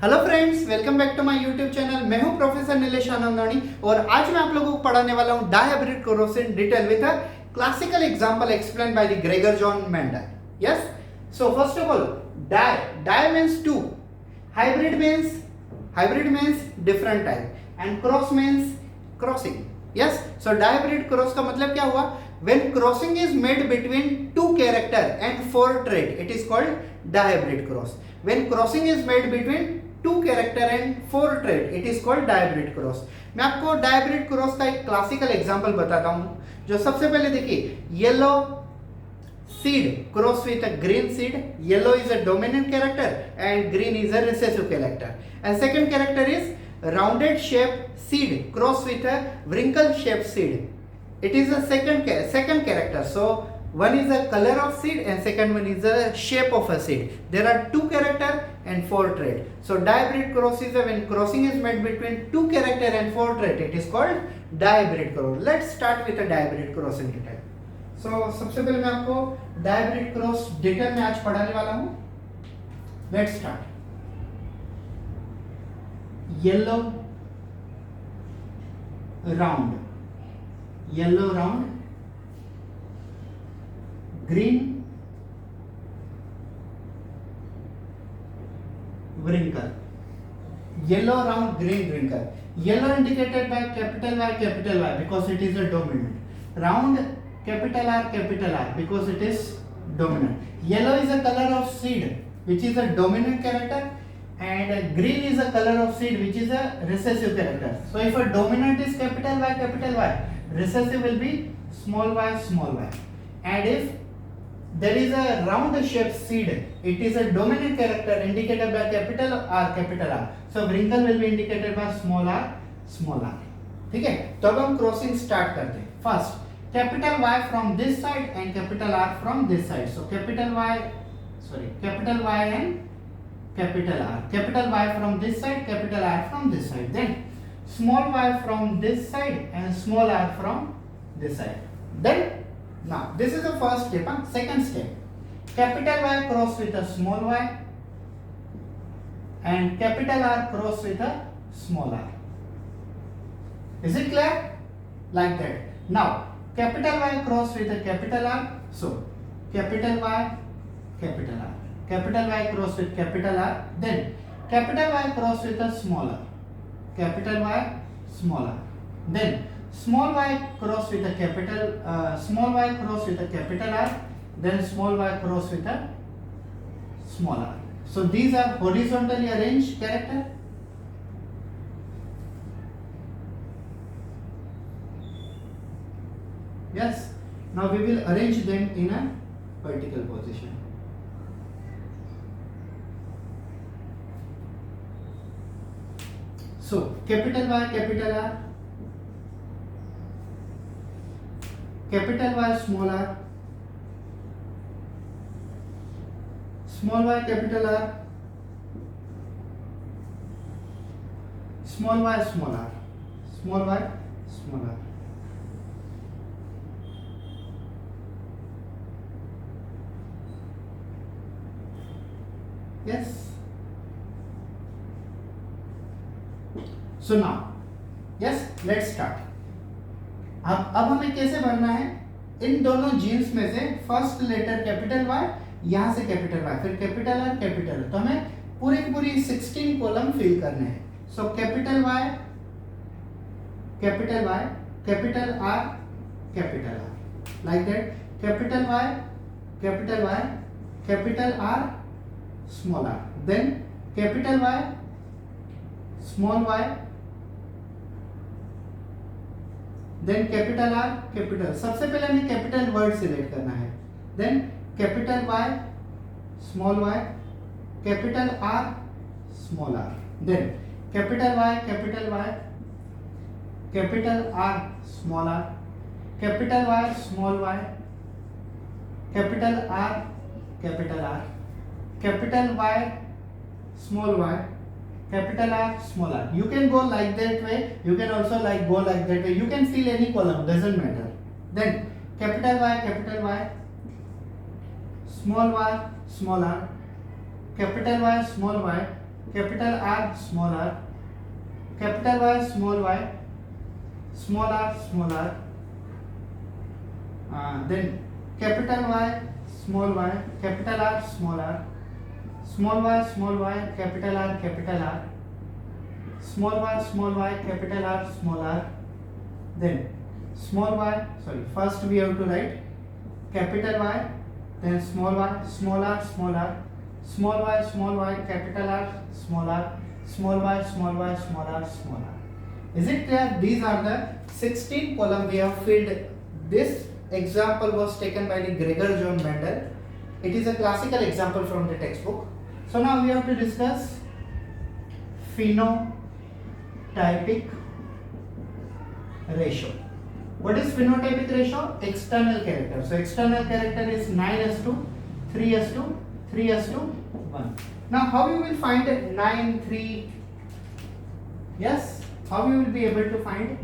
Hello friends, welcome back to my YouTube channel. मैं हूं professor Nilesh आनंदानी और आज मैं आप लोगों को पढ़ाने वाला हूं dihybrid cross in detail with a classical example explained by the Gregor John Mendel. Yes, so first of all, di means two, hybrid means different type and cross means crossing. Yes, so dihybrid cross का मतलब क्या हुआ? When crossing is made between two character and four trait, it is called dihybrid cross. When crossing is made between two character and four trait, it is called dihybrid cross. मैं आपको dihybrid cross का एक classical example बताता हूँ। जो सबसे पहले देखिए, yellow seed cross with a green seed. Yellow is a dominant character and green is a recessive character. And second character is rounded shape seed cross with a wrinkle shaped seed. It is a second character. So one is a color of seed and second one is the shape of a seed. There are two character and four trait. So dihybrid cross is when crossing is made between two character and four trait. It is called dihybrid cross. Let's start with a dihybrid cross in detail. सबसे पहले मैं आपको dihybrid cross detail में आज पढ़ाने वाला हूं। Let's start. Yellow round, green wrinkle. Yellow round, green wrinkle. Yellow indicated by capital Y because it is a dominant. Round capital R because it is dominant. Yellow is a color of seed which is a dominant character and green is a color of seed which is a recessive character. So if a dominant is capital Y, recessive will be small y. And if there is a round shaped seed, it is a dominant character indicated by capital R. So wrinkle will be indicated by small r. ठीक है, तो अब हम crossing start करते हैं। First, capital Y from this side and capital R from this side. So capital Y and capital R. Capital Y from this side, capital R from this side. Then small y from this side and small r from this side. Then now this is the first step. Second step, capital Y cross with a small y and capital R cross with a small r. Is it clear? Like that. Now capital Y cross with a capital R. So capital Y, capital Y cross with capital R. Then capital Y cross with a small r. Capital Y, small r. Then small y cross with a small y cross with a capital R. Then small y cross with a small r. So these are horizontally arranged character. Yes. Now we will arrange them in a vertical position. So capital Y, capital R, capital Y, small r, small y, capital R, small y, small r, small y, small r. Yes. So now, yes, let's start. अब हमें कैसे भरना है? इन दोनों jeans में से first letter capital Y, यहाँ से कैपिटल Y, फिर कैपिटल R, कैपिटल, तो हमें पूरी 16 कॉलम फिल करने हैं। So capital Y, capital R, like that. Capital Y, capital R, small r. Then capital Y, small y. Then capital R, capital. सबसे पहले हमें कैपिटल वर्ड सिलेक्ट करना है। Then capital Y, small y, capital R, small r. Then capital Y, capital R, small r, capital Y, small y, capital R, capital Y, small y, capital R, small r. You can go like that way. You can also go like that way. You can fill any column. Doesn't matter. Then capital Y, small r, capital Y, small y, capital R, small r, capital Y, small y, small r, then capital Y, small y, capital R, small y, capital R, small y, capital R, small r, then small y, first we have to write capital Y, then small y, small r, small y, capital R, small r, small y, small r, small r. Is it clear? These are the 16 column we have filled. This example was taken by the Gregor John Mendel. It is a classical example from the textbook. So now we have to discuss phenotypic ratio. What is phenotypic ratio? External character. So external character is 9:3:3:1. Now how you will find 9, 3? Yes, how you will be able to find?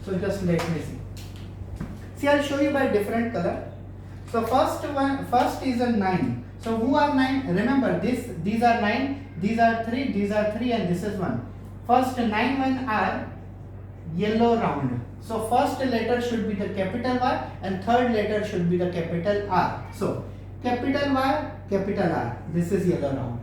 So just let me see. See, I'll show you by different color. So first is a 9. So who are 9? Remember these are 9, these are 3, these are 3, and this is 1. First 9 are yellow round. So first letter should be the capital Y and third letter should be the capital R. So capital Y, capital R. This is yellow round.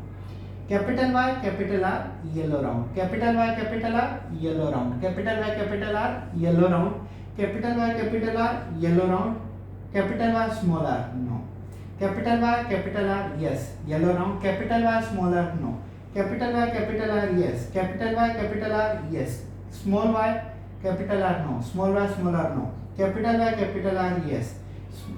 Capital Y, capital R, yellow round. Capital Y, capital R, yellow round. Capital Y, capital R, yellow round. Capital Y, capital R, yellow round. Capital Y, small r, no. Capital Y, capital R, yes, yellow round. Capital Y, small r, no. Capital Y, capital R, yes. Capital Y, capital R, yes. Small y, capital R, no. Small y, small r, no. Capital Y, capital R, yes.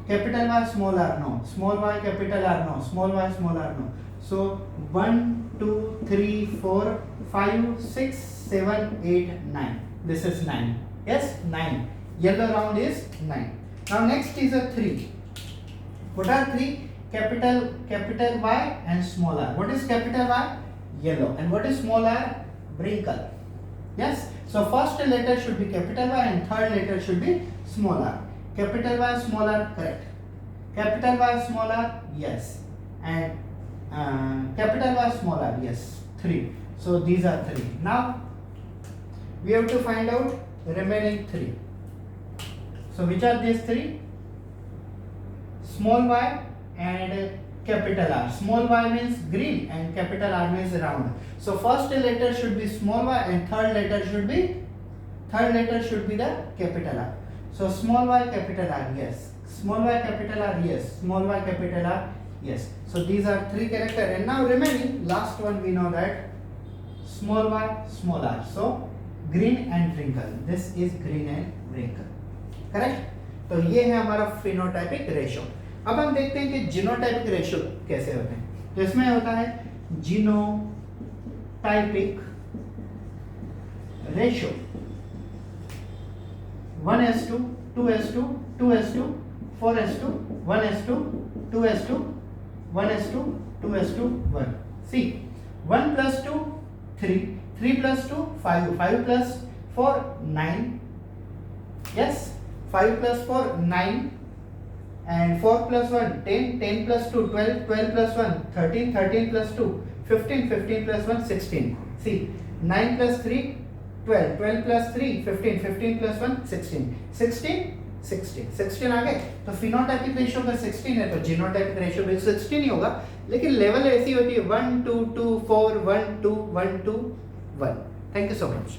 Capital Y, small r, no. Small y, capital R, no. Small y, small r, no. So 1, 2, 3, 4, 5, 6, 7, 8, 9. This is 9. Yes, 9. Yellow round is 9. Now next is a 3. What are 3? Capital Y and small r. What is capital Y? Yellow. And what is small r? Wrinkle. Yes. So first letter should be capital Y and third letter should be small r. Capital Y, small r, correct. Capital Y, small r, yes. And capital Y, small r, yes. 3. So these are 3. Now we have to find out remaining 3. So which are these 3? Small y and capital R. Small y means green and capital R means round. So first letter should be small y and third letter should be the capital R. So small y, capital R, yes. Small y, capital R, yes. Small y, capital R, yes. So these are 3 characters. And now remaining last one, we know that small y, small r. So green and wrinkle. This is green and wrinkle. Correct. तो ये है हमारा phenotypic ratio. अब हम देखते हैं कि genotypic ratio कैसे होते हैं. तो इसमें होता है genotypic ratio 1:2, 2:2, 2:2, 4:2, 1:2, 2:2, 1:2, 2:1. See, 1 plus 2, 3, 3 plus 2, 5, 5 plus 4, 9. Yes. 5 plus 4, 9, and 4 plus 1, 10, 10 plus 2, 12, 12 plus 1, 13, 13 plus 2, 15, 15 plus 1, 16. See, 9 plus 3, 12, 12 plus 3, 15, 15 plus 1, 16. 16, 16. 16 आ गए. तो फिनोटाइपिक रेशियो का 16 है तो जीनोटाइपिक रेशियो भी 16 ही होगा, लेकिन लेवल ऐसी होती है 1, 2, 2, 4, 1, 2, 1, 2, 1. Thank you so much.